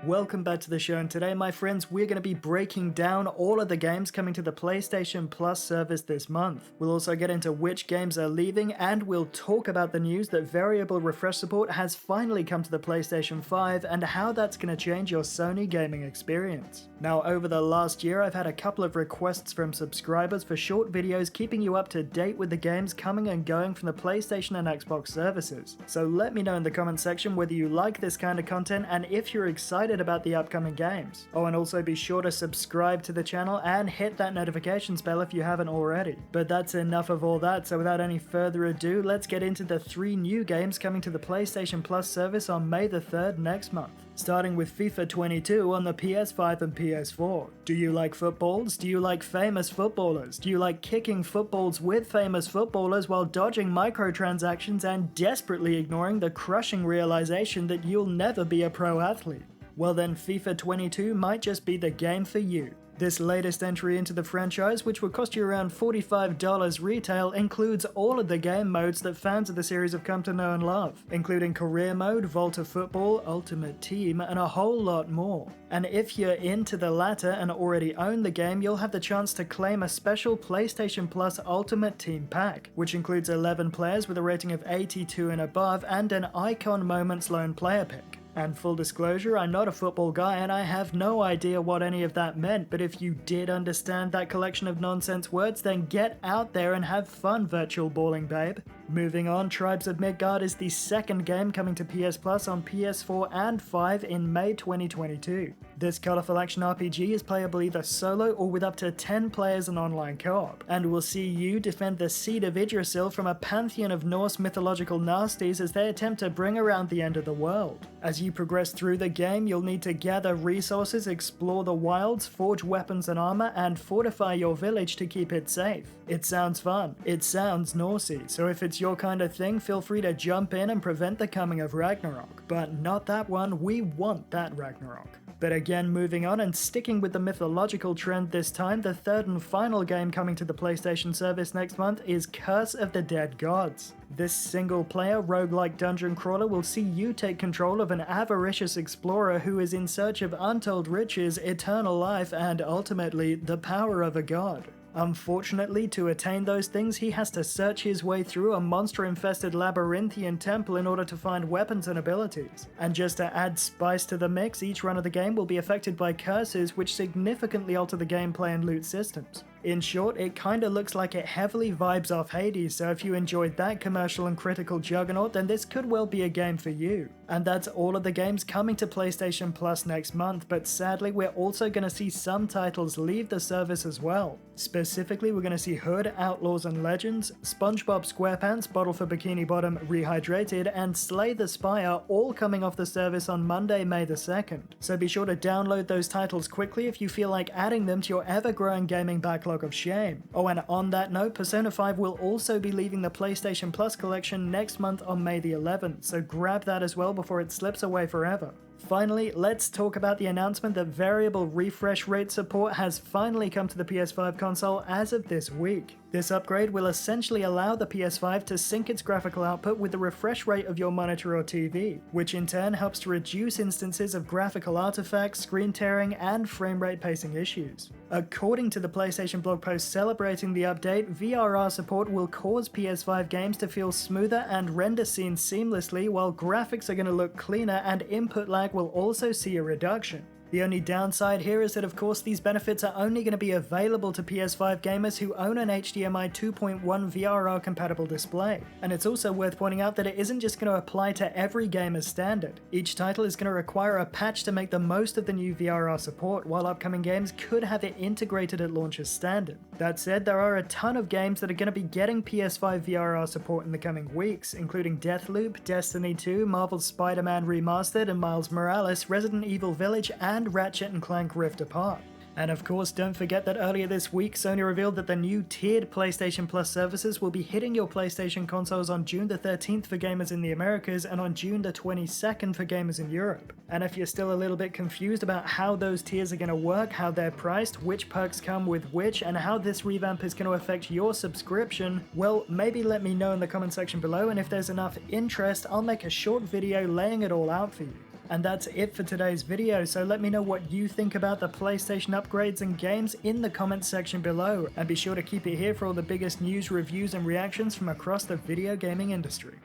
Welcome back to the show, and today, my friends, we're going to be breaking down all of the games coming to the PlayStation Plus service this month. We'll also get into which games are leaving, and we'll talk about the news that variable refresh support has finally come to the PlayStation 5 and how that's going to change your Sony gaming experience. Now, over the last year, I've had a couple of requests from subscribers for short videos keeping you up to date with the games coming and going from the PlayStation and Xbox services. So let me know in the comment section whether you like this kind of content and if you're excited about the upcoming games. Oh, and also be sure to subscribe to the channel and hit that notifications bell if you haven't already. But that's enough of all that, so without any further ado, let's get into the 3 new games coming to the PlayStation Plus service on May the 3rd next month. Starting with FIFA 22 on the PS5 and PS4. Do you like footballs? Do you like famous footballers? Do you like kicking footballs with famous footballers while dodging microtransactions and desperately ignoring the crushing realization that you'll never be a pro athlete? Well then, FIFA 22 might just be the game for you. This latest entry into the franchise, which will cost you around $45 retail, includes all of the game modes that fans of the series have come to know and love, including Career Mode, Volta Football, Ultimate Team, and a whole lot more. And if you're into the latter and already own the game, you'll have the chance to claim a special PlayStation Plus Ultimate Team pack, which includes 11 players with a rating of 82 and above and an Icon Moments lone player pick. And full disclosure, I'm not a football guy and I have no idea what any of that meant, but if you did understand that collection of nonsense words, then get out there and have fun, virtual balling babe. Moving on, Tribes of Midgard is the second game coming to PS Plus on PS4 and 5 in May 2022. This colourful action RPG is playable either solo or with up to 10 players in online co-op, and will see you defend the Seed of Yggdrasil from a pantheon of Norse mythological nasties as they attempt to bring around the end of the world. As you progress through the game, you'll need to gather resources, explore the wilds, forge weapons and armor, and fortify your village to keep it safe. It sounds fun. It sounds Norsey, so if it's your kind of thing, feel free to jump in and prevent the coming of Ragnarok. But not that one, we want that Ragnarok. But again, moving on and sticking with the mythological trend this time, the third and final game coming to the PlayStation service next month is Curse of the Dead Gods. This single-player roguelike dungeon crawler will see you take control of an avaricious explorer who is in search of untold riches, eternal life, and ultimately, the power of a god. Unfortunately, to attain those things, he has to search his way through a monster-infested labyrinthian temple in order to find weapons and abilities. And just to add spice to the mix, each run of the game will be affected by curses which significantly alter the gameplay and loot systems. In short, it kinda looks like it heavily vibes off Hades, so if you enjoyed that commercial and critical juggernaut, then this could well be a game for you. And that's all of the games coming to PlayStation Plus next month, but sadly we're also gonna see some titles leave the service as well. Specifically, we're gonna see Hood, Outlaws and Legends, SpongeBob SquarePants, Bottle for Bikini Bottom Rehydrated, and Slay the Spire all coming off the service on Monday, May the 2nd. So be sure to download those titles quickly if you feel like adding them to your ever-growing gaming backlog of shame. Oh, and on that note, Persona 5 will also be leaving the PlayStation Plus collection next month on May the 11th, so grab that as well before it slips away forever. Finally, let's talk about the announcement that variable refresh rate support has finally come to the PS5 console as of this week. This upgrade will essentially allow the PS5 to sync its graphical output with the refresh rate of your monitor or TV, which in turn helps to reduce instances of graphical artifacts, screen tearing, and frame rate pacing issues. According to the PlayStation blog post celebrating the update, VRR support will cause PS5 games to feel smoother and render scenes seamlessly, while graphics are going to look cleaner and input lag will also see a reduction. The only downside here is that of course these benefits are only going to be available to PS5 gamers who own an HDMI 2.1 VRR compatible display. And it's also worth pointing out that it isn't just going to apply to every game as standard. Each title is going to require a patch to make the most of the new VRR support, while upcoming games could have it integrated at launch as standard. That said, there are a ton of games that are going to be getting PS5 VRR support in the coming weeks, including Deathloop, Destiny 2, Marvel's Spider-Man Remastered and Miles Morales, Resident Evil Village, and Ratchet & Clank Rift Apart. And of course, don't forget that earlier this week, Sony revealed that the new tiered PlayStation Plus services will be hitting your PlayStation consoles on June the 13th for gamers in the Americas and on June the 22nd for gamers in Europe. And if you're still a little bit confused about how those tiers are going to work, how they're priced, which perks come with which, and how this revamp is going to affect your subscription, well, maybe let me know in the comment section below, and if there's enough interest, I'll make a short video laying it all out for you. And that's it for today's video, so let me know what you think about the PlayStation upgrades and games in the comments section below, and be sure to keep it here for all the biggest news, reviews, and reactions from across the video gaming industry.